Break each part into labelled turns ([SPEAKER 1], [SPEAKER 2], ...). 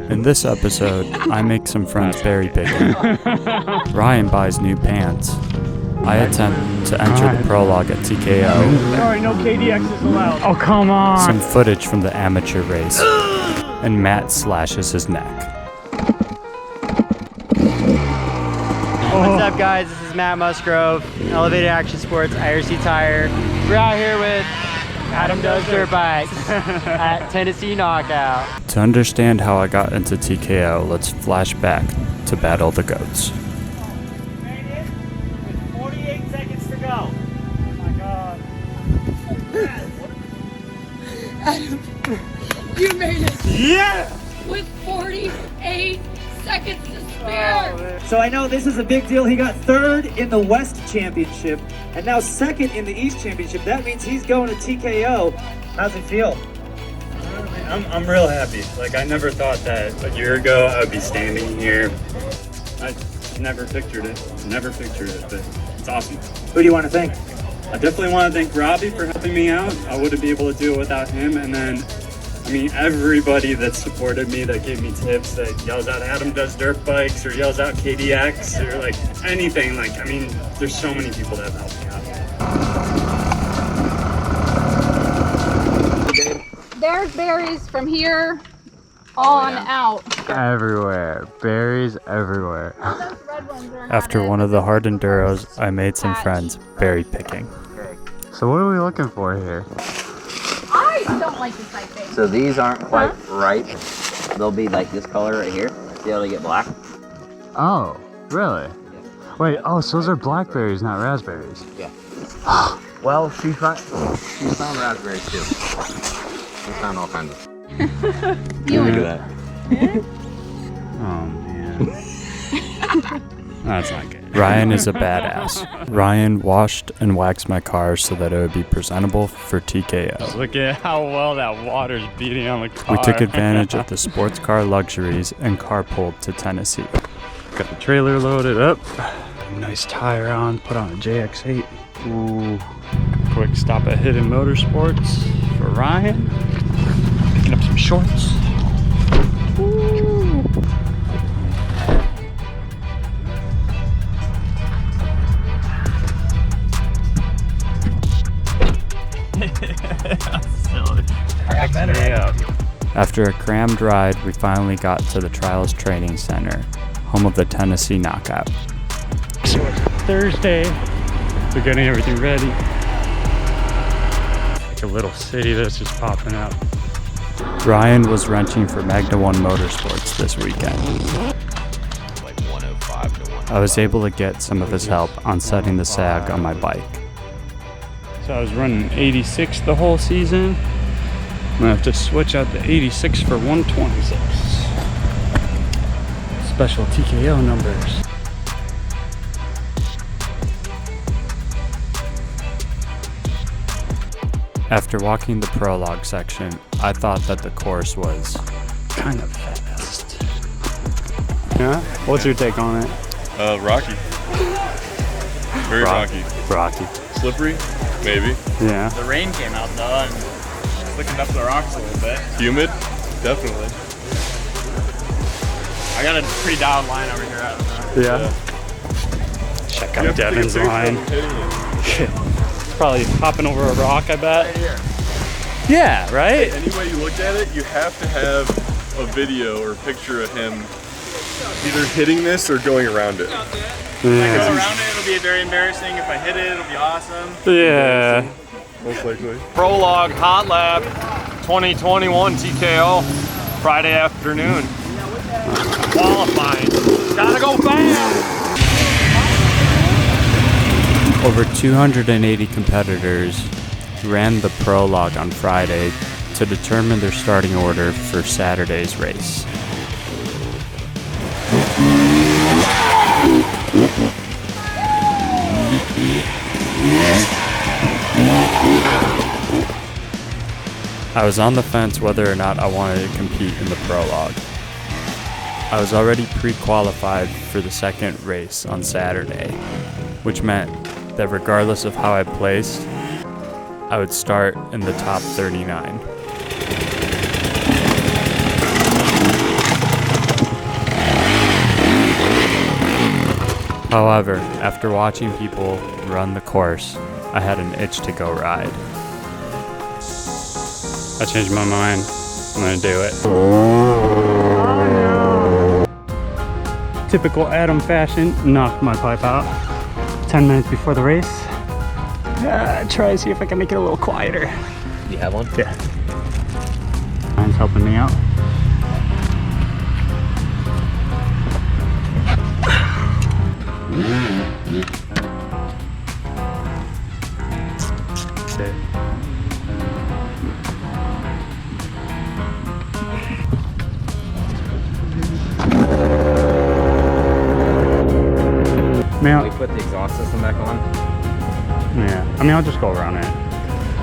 [SPEAKER 1] In this episode, I make some friends berry picking. Ryan buys new pants. I attempt to enter the prologue at TKO.
[SPEAKER 2] Sorry, no KDX is allowed. Oh, come on.
[SPEAKER 1] Some footage from the amateur race. And Matt slashes his neck.
[SPEAKER 3] What's up, guys? This is Matt Musgrove, Elevated Action Sports, IRC Tire. We're out here with Adam Does Dirtbikes at Tennessee Knockout.
[SPEAKER 1] To understand how I got into TKO, let's flash back to Battle the Goats.
[SPEAKER 2] Made it with 48 seconds to go. Oh my God.
[SPEAKER 4] Adam, you made it
[SPEAKER 2] Yeah!
[SPEAKER 4] with 48 seconds to spare.
[SPEAKER 5] So I know this is a big deal. He got third in the West Championship and now second in the East Championship. That means he's going to TKO. How's it feel?
[SPEAKER 6] I'm real happy. Like, I never thought that a year ago I would be standing here. I never pictured it, but it's awesome.
[SPEAKER 5] Who do you want to thank?
[SPEAKER 6] I definitely want to thank Robbie for helping me out. I wouldn't be able to do it without him. And then, I mean, everybody that supported me, that gave me tips, that yells out Adam Does Dirtbikes or yells out KDX or like anything. Like, I mean, there's so many people that have helped me out.
[SPEAKER 7] There's berries from here on out.
[SPEAKER 1] Everywhere. Berries everywhere.
[SPEAKER 7] Those red ones are
[SPEAKER 1] After one of the hard enduros, I made some friends berry picking. So what are we looking for here?
[SPEAKER 7] I don't like this type thing.
[SPEAKER 8] So these aren't quite ripe. They'll be like this color right here. See how they get black?
[SPEAKER 1] Oh, really? Wait, oh, so those are blackberries, not raspberries.
[SPEAKER 8] Yeah. Well, she found raspberries too. She found all kinds of.
[SPEAKER 7] Look
[SPEAKER 8] at that.
[SPEAKER 1] Oh, man. That's not good. Ryan is a badass. Ryan washed and waxed my car so that it would be presentable for TKO.
[SPEAKER 2] Look at how well that water's beating on the car.
[SPEAKER 1] We took advantage of the sports car luxuries and carpooled to Tennessee. Got the trailer loaded up. Nice tire on, put on a JX8. Ooh. Quick stop at Hidden Motorsports for Ryan. Picking up some shorts. Ooh. After a crammed ride, we finally got to the Trials Training Center, home of the Tennessee Knockout. So it's Thursday. We're getting everything ready. Like a little city that's just popping up. Ryan was wrenching for Magna 1 Motorsports this weekend.
[SPEAKER 8] Like 105 to 1.
[SPEAKER 1] I was able to get some of his help on setting the sag on my bike. So I was running 86 the whole season. I'm gonna have to switch out the 86 for 126. Special TKO numbers. After walking the prologue section, I thought that the course was kind of fast. Yeah? What's your take on it?
[SPEAKER 9] Rocky. Very rocky.
[SPEAKER 1] Rocky.
[SPEAKER 9] Slippery? Maybe.
[SPEAKER 1] Yeah.
[SPEAKER 2] The rain came out though and slickened up the rocks a little bit.
[SPEAKER 9] Humid? Definitely.
[SPEAKER 2] I got a pretty dialed line over here.
[SPEAKER 1] Yeah. Check out Devin's line. Probably hopping over a rock, I bet.
[SPEAKER 9] Right here.
[SPEAKER 1] Yeah, right?
[SPEAKER 9] Any way you look at it, you have to have a video or a picture of him either hitting this or going around it.
[SPEAKER 2] If I go around it, it'll be very embarrassing. If I hit it, it'll be awesome.
[SPEAKER 1] Yeah.
[SPEAKER 9] Most likely.
[SPEAKER 2] Prologue Hot Lap 2021 TKO Friday afternoon. Qualifying. Gotta go fast!
[SPEAKER 1] Over 280 competitors ran the prologue on Friday to determine their starting order for Saturday's race. I was on the fence whether or not I wanted to compete in the prologue. I was already pre-qualified for the second race on Saturday, which meant that regardless of how I placed, I would start in the top 39. However, after watching people run the course, I had an itch to go ride. I changed my mind. I'm gonna do it. Typical Adam fashion, knocked my pipe out 10 minutes before the race. Try to see if I can make it a little quieter.
[SPEAKER 8] Do you have one?
[SPEAKER 1] Yeah. Mine's helping me out. Okay.
[SPEAKER 8] Can we put the exhaust system back on?
[SPEAKER 1] Yeah, I mean, I'll just go around it.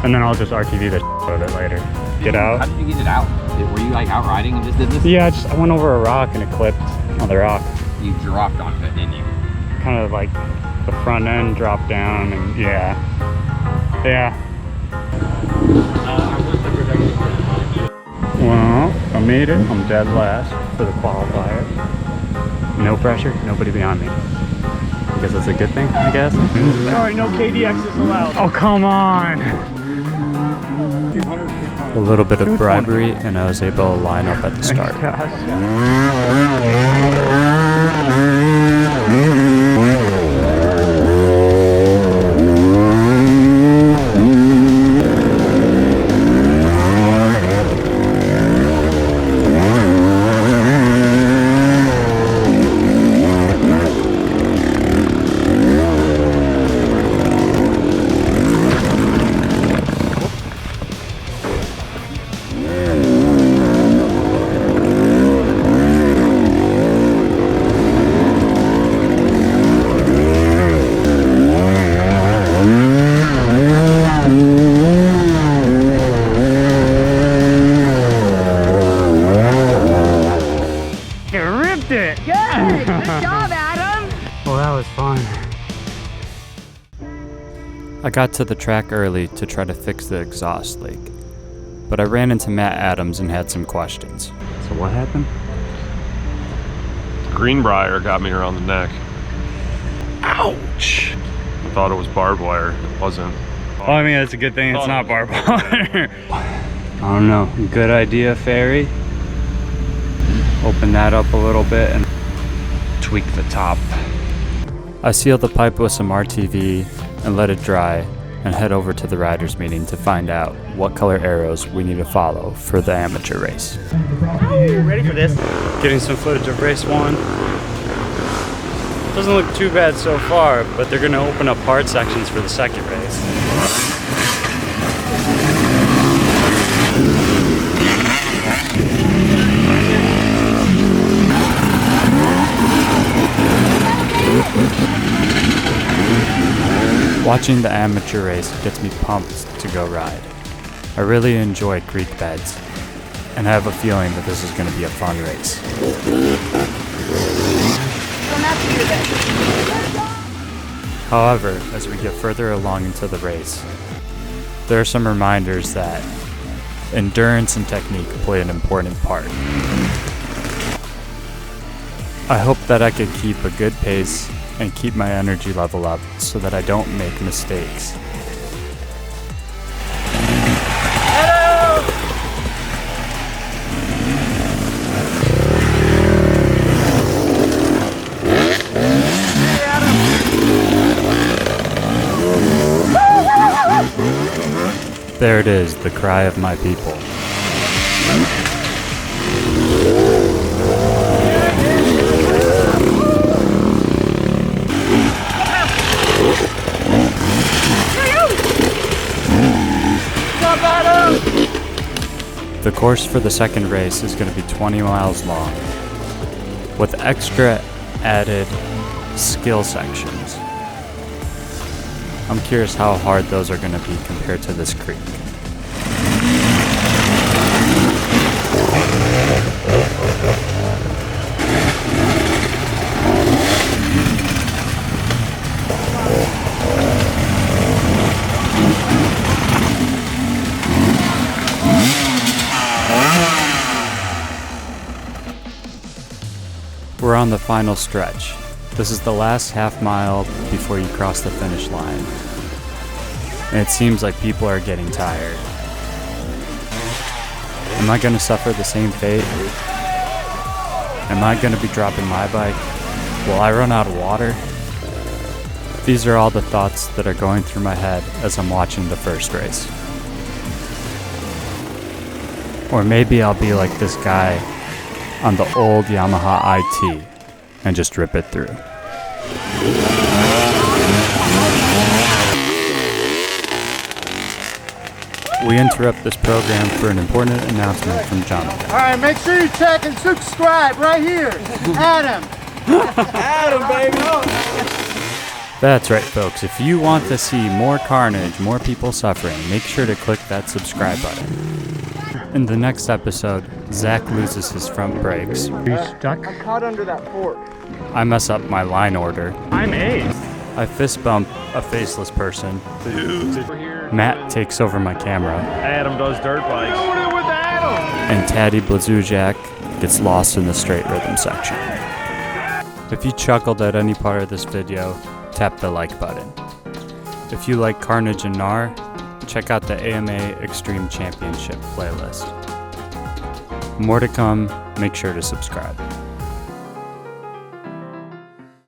[SPEAKER 1] And then I'll just RTV the out of it later. Get out.
[SPEAKER 8] How did you get it out? Were you like out riding and just did this?
[SPEAKER 1] Yeah, I went over a rock and it clipped on the rock.
[SPEAKER 8] You dropped onto it, didn't you?
[SPEAKER 1] Kind of like the front end dropped down and yeah. Well, I made it. I'm dead last for the qualifier. No pressure, nobody behind me. I guess that's a good thing, I guess.
[SPEAKER 2] Sorry, no KDXs allowed.
[SPEAKER 1] Oh, come on! A little bit of bribery and I was able to line up at the start. Good job, Adam! Well, that was fun. I got to the track early to try to fix the exhaust leak, but I ran into Matt Adams and had some questions. So what happened?
[SPEAKER 9] Greenbrier got me around the neck. Ouch! I thought it was barbed wire. It wasn't.
[SPEAKER 1] Well, I mean, it's a good thing it's not barbed wire. I don't know. Good idea, Fairy. Open that up a little bit and tweak the top. I sealed the pipe with some RTV and let it dry and head over to the riders meeting to find out what color arrows we need to follow for the amateur race.
[SPEAKER 2] Ready for this?
[SPEAKER 1] Getting some footage of race 1. Doesn't look too bad so far, but they're gonna open up hard sections for the second race. Watching the amateur race gets me pumped to go ride. I really enjoy creek beds, and I have a feeling that this is going to be a fun race. However, as we get further along into the race, there are some reminders that endurance and technique play an important part. I hope that I can keep a good pace and keep my energy level up so that I don't make mistakes. There it is, the cry of my people. The course for the second race is going to be 20 miles long, with extra added skill sections. I'm curious how hard those are going to be compared to this creek. We're on the final stretch, This is the last half mile before you cross the finish line, and it seems like people are getting tired. Am I going to suffer the same fate? Am I going to be dropping my bike? Will I run out of water? These are all the thoughts that are going through my head as I'm watching the first race. Or maybe I'll be like this guy on the old Yamaha IT and just rip it through. We interrupt this program for an important announcement from Jonathan.
[SPEAKER 3] All right, make sure you check and subscribe right here. Adam.
[SPEAKER 2] Adam, baby.
[SPEAKER 1] That's right, folks. If you want to see more carnage, more people suffering, make sure to click that subscribe button. In the next episode, Zach loses his front brakes.
[SPEAKER 3] Are you stuck? I'm caught under that fork.
[SPEAKER 1] I mess up my line order.
[SPEAKER 2] I'm ace.
[SPEAKER 1] I fist bump a faceless person. Matt takes over my camera.
[SPEAKER 2] Adam does dirt bikes.
[SPEAKER 1] And Taddy Blazujak gets lost in the straight rhythm section. If you chuckled at any part of this video, tap the like button. If you like carnage and gnar, check out the AMA Extreme Championship playlist. More to come, make sure to subscribe.